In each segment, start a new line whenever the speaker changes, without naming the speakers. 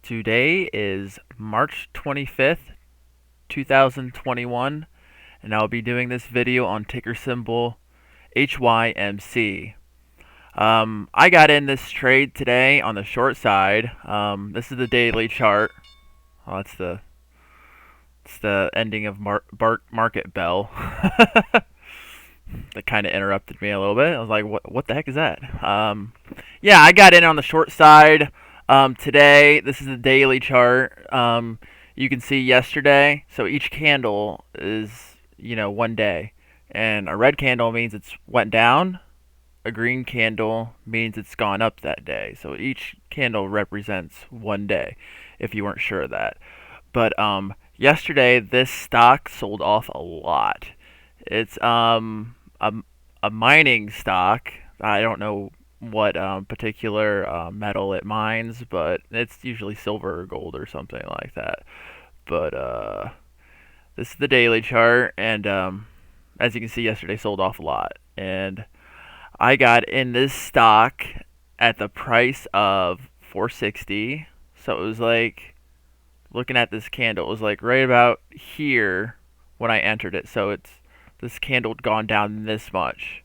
Today is March 25th, 2021, and I'll be doing this video on ticker symbol HYMC. I got in this trade today on the short side. This is the daily chart. Oh, it's the ending of market bell. That kind of interrupted me a little bit. I was like, what the heck is that? Yeah, I got in on the short side today. This is the daily chart. You can see yesterday. So each candle is, one day. And a red candle means it's went down. A green candle means it's gone up that day. So each candle represents one day, if you weren't sure of that. But yesterday, this stock sold off a lot. It's a mining stock. I don't know what particular metal it mines, but it's usually silver or gold or something like that. But this is the daily chart, and as you can see, yesterday sold off a lot. And I got in this stock at the price of 460. So it was like, looking at this candle, it was like right about here when I entered it. So this candle had gone down this much.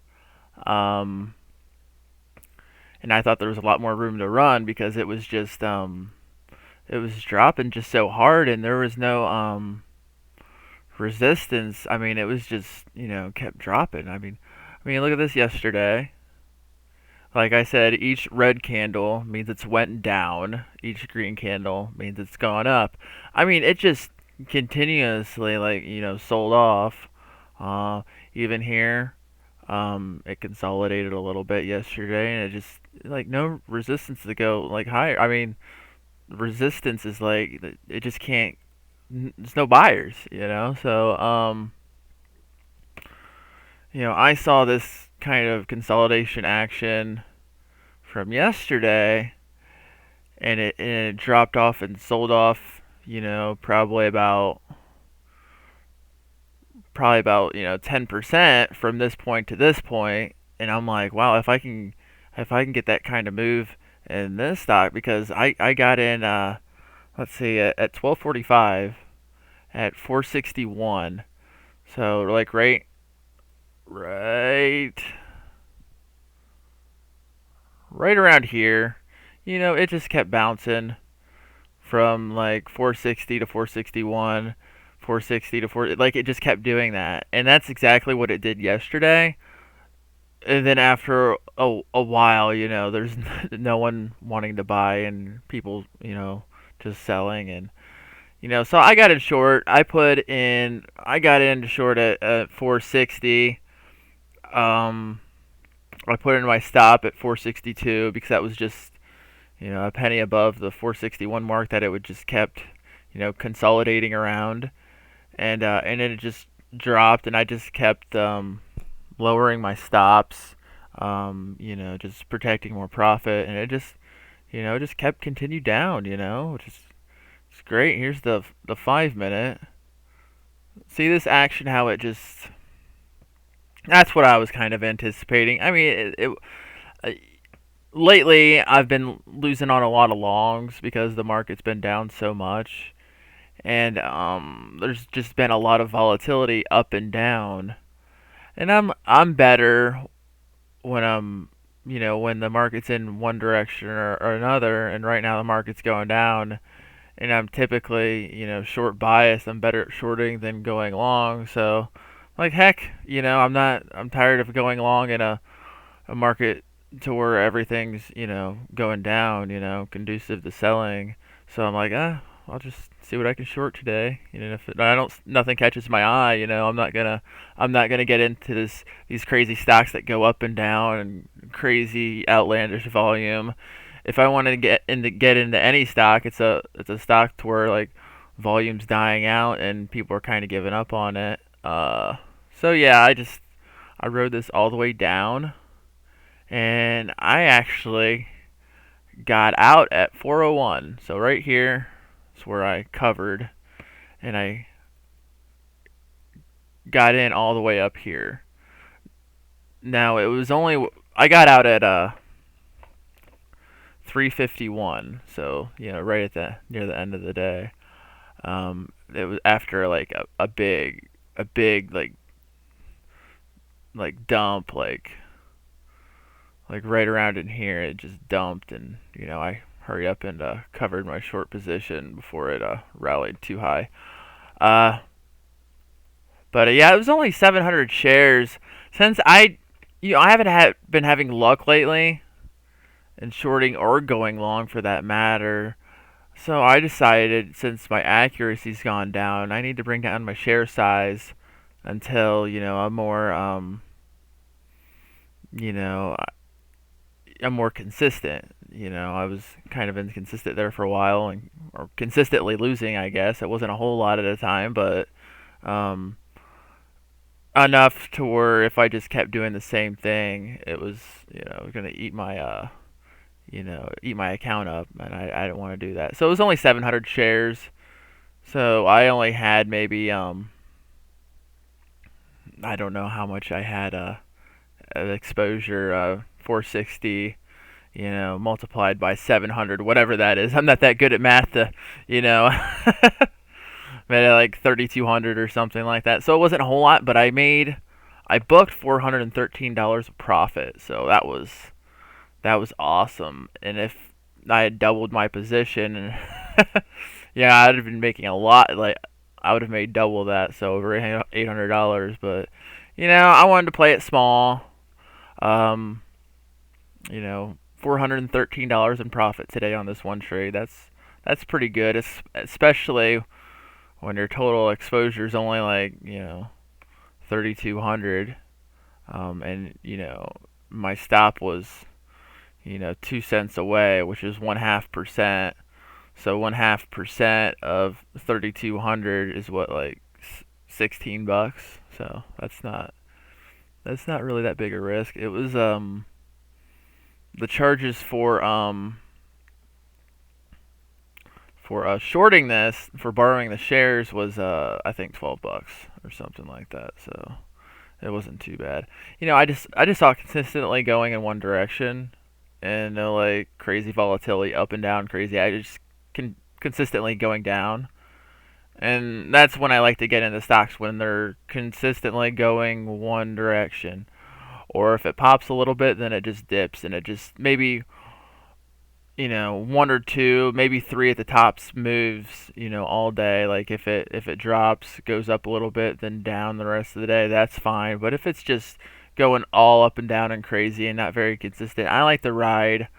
And I thought there was a lot more room to run because it was just it was dropping just so hard, and there was no resistance. I mean, it was just, kept dropping. I mean, look at this yesterday. Like I said, each red candle means it's went down. Each green candle means it's gone up. I mean, it just continuously, like, sold off. Even here, it consolidated a little bit yesterday, and it just, like, no resistance to go like higher. I mean, resistance is like it just can't. There's no buyers. So I saw this kind of consolidation action from yesterday, and it dropped off and sold off. Probably about 10% from this point to this point, and I'm like, wow, if I can get that kind of move in this stock, because I got in, let's see, at 12:45 at 461. So like right right around here, it just kept bouncing from like 460 to 461, 460 to 4, like it just kept doing that. And that's exactly what it did yesterday. And then after a while, there's no one wanting to buy, and people, just selling. And so I got in short. I got in short at 460. um I put in my stop at 462 because that was just, a penny above the 461 mark that it would just kept, consolidating around. And then it just dropped, and I just kept lowering my stops, just protecting more profit, and it just kept continued down, which is it's great. Here's the 5 minute. See this action, how it just, that's what I was kind of anticipating. I mean, uh, lately I've been losing on a lot of longs because the market's been down so much, and there's just been a lot of volatility up and down. And I'm better when when the market's in one direction or another. And right now the market's going down, and I'm typically, short biased. I'm better at shorting than going long. So, like, heck, I'm tired of going long in a market to where everything's, going down, conducive to selling. So I'm like, I'll just see what I can short today. If I don't, nothing catches my eye, I'm not gonna get into these crazy stocks that go up and down and crazy outlandish volume. If I want to get into any stock, it's a stock to where, like, volume's dying out and people are kind of giving up on it. So yeah, I rode this all the way down, and I actually got out at 401. So right here is where I covered, and I got in all the way up here. Now it was only, I got out at 351. So right at the near the end of the day. It was after like a big like dump like right around in here. It just dumped, and I hurried up and covered my short position before it rallied too high. Uh, but yeah, it was only 700 shares. Since I haven't been having luck lately in shorting or going long for that matter. So I decided, since my accuracy's gone down, I need to bring down my share size until I'm more you know I'm more consistent. I was kind of inconsistent there for a while, and or consistently losing, I guess. It wasn't a whole lot at a time, but um, enough to where if I just kept doing the same thing, it was gonna eat my account up, and I didn't want to do that. So it was only 700 shares. So I only had maybe I don't know how much I had exposure 460 multiplied by 700, whatever that is. I'm not that good at math to you know maybe like 3200 or something like that. So it wasn't a whole lot, but I booked $413 of profit. So that was awesome. And if I had doubled my position, and yeah, I'd have been making a lot. Like I would have made double that, so over $800. But I wanted to play it small. Um, $413 in profit today on this one trade. That's pretty good, especially when your total exposure is only like 3,200. And my stop was 2 cents away, which is 1/2%. So 1/2% of 3,200 is what, like $16. So that's not really that big a risk. It was the charges for shorting this, for borrowing the shares, was I think $12 or something like that. So it wasn't too bad. I just saw it consistently going in one direction, and no like crazy volatility up and down crazy. I just consistently going down, and that's when I like to get into stocks, when they're consistently going one direction. Or if it pops a little bit, then it just dips, and it just maybe one or two, maybe three at the tops moves all day. Like if it drops, goes up a little bit, then down the rest of the day, that's fine. But if it's just going all up and down and crazy and not very consistent, I like to ride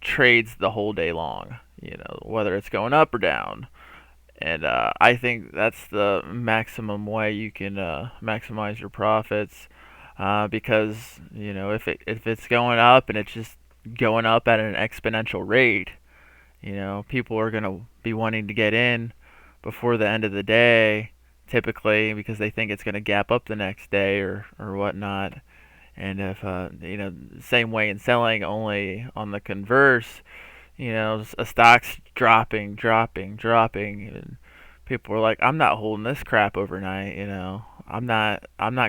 trades the whole day long. Whether it's going up or down. And I think that's the maximum way you can maximize your profits, because if it's going up and it's just going up at an exponential rate, people are going to be wanting to get in before the end of the day, typically, because they think it's going to gap up the next day or whatnot. And if same way in selling, only on the converse, a stock's dropping, and people were like, I'm not holding this crap overnight. I'm not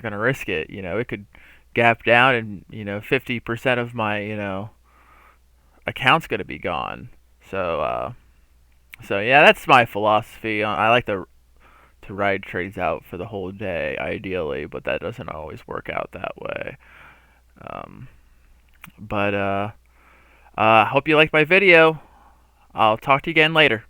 gonna risk it. It could gap down, and 50% of my account's gonna be gone. So yeah, that's my philosophy. I like to ride trades out for the whole day, ideally, but that doesn't always work out that way. Um, but hope you liked my video. I'll talk to you again later.